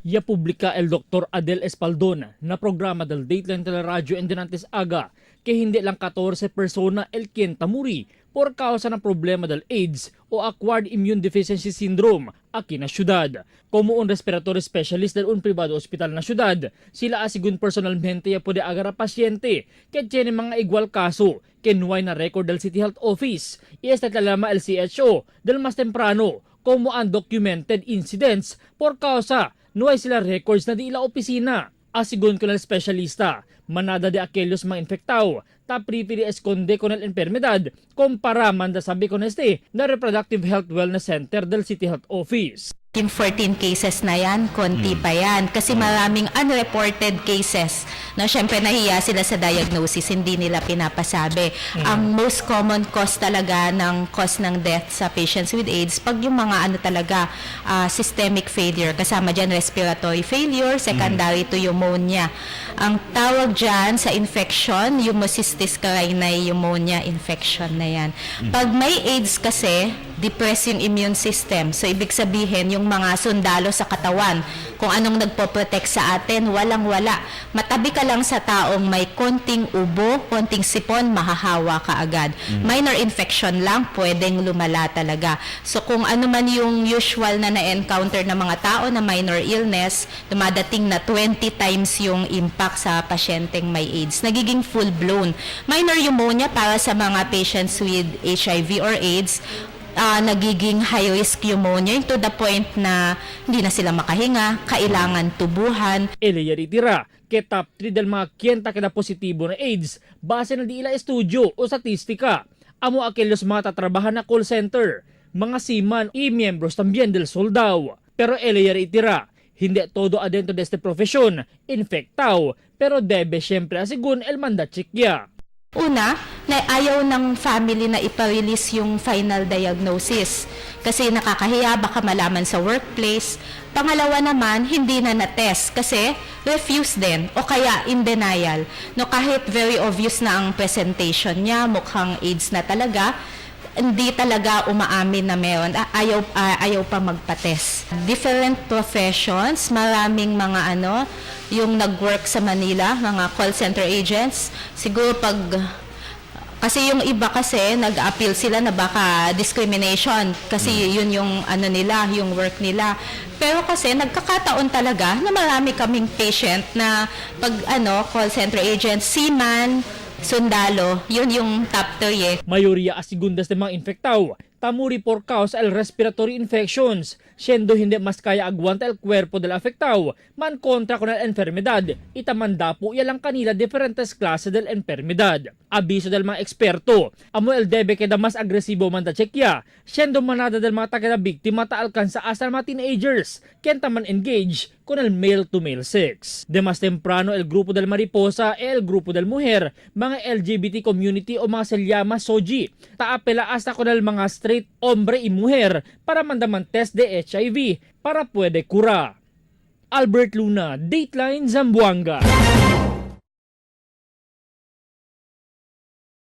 Ya publika el Dr. Adel Espaldon na programa del Dateline Teleradyo Endinantes Aga que hindi lang 14 persona el quien tamuri por causa ng problema del AIDS o Acquired Immune Deficiency Syndrome aquí na syudad. Como un respiratory specialist del un privado hospital na syudad, sila asigun personalmente ya pwede agar a pasyente que tiene mga igual kaso que nuay na record del City Health Office y esta talama el CHO del mas temprano como undocumented incidents por causa nuay sila records na di ila opisina. Asigun ko na specialista, manada de aquellos mga infectado, ta preferi esconde con el enfermedad, kumpara manda sabi con na Reproductive Health Wellness Center del City Health Office. Yung 14 cases na yan, konti pa yan. Kasi maraming unreported cases. No, syempre nahiya sila sa diagnosis, hindi nila pinapasabi. Ang most common cause talaga ng cause ng death sa patients with AIDS, pag yung mga systemic failure, kasama dyan respiratory failure, secondary to pneumonia. Ang tawag dyan sa infection, Pneumocystis carinii pneumonia infection na yan. Pag may AIDS kasi, depress yung immune system. So, ibig sabihin, yung mga sundalo sa katawan, kung anong nagpo-protect sa atin, walang-wala. Matabi ka lang sa taong may konting ubo, konting sipon, mahahawa ka agad. Minor infection lang, pwedeng lumala talaga. So, kung ano man yung usual na na-encounter ng mga tao na minor illness, dumadating na 20 times yung impact sa pasyenteng may AIDS. Nagiging full-blown. Minor pneumonia para sa mga patients with HIV or AIDS, nagiging high-risk pneumonia to the point na hindi na sila makahinga, kailangan tubuhan. Eleya ritira, ke top 3 del mga kienta kada positibo na AIDS, base na di ila estudyo o statistika. Amo aquellos mga tatrabahan na call center, mga seaman y miembros también del soldado. Pero eleya ritira, hindi todo adentro de este profesyon, infectado, pero debe siyempre asigun el mandatsikya. Una, na ayaw ng family na ipa-release yung final diagnosis kasi nakakahiya, baka malaman sa workplace. Pangalawa naman, hindi na na-test kasi refuse din o kaya in denial. No, kahit very obvious na ang presentation niya, mukhang AIDS na talaga, hindi talaga umaamin na meron, ayaw pa magpa-test. Different professions, maraming mga yung nag-work sa Manila, mga call center agents, siguro kasi yung iba kasi nag-appeal sila na baka discrimination kasi yun yung nila, yung work nila. Pero kasi nagkakataon talaga na marami kaming patient na pag call center agent, seaman, sundalo, yun yung top 3 Mayoría a segundas de mga infectado, tamuri por causa el respiratory infections, siendo hindi mas kaya aguanta el cuerpo del afectado, man kontra con el enfermedad, itamanda po yalang kanila diferentes klase del enfermedad. Abiso del mga eksperto, amo el debe queda mas agresibo man da Czechia, siendo manada del mga taga biktima ta alcanza hasta mga teenagers, kenta man engage con el male-to-male sex. De mas temprano el grupo del mariposa e el grupo del mujer, mga LGBT community o mga selyama soji, taapela hasta con el mga straight hombre y mujer para mandaman test de HIV para pwede cura. Albert Luna, Dateline Zamboanga.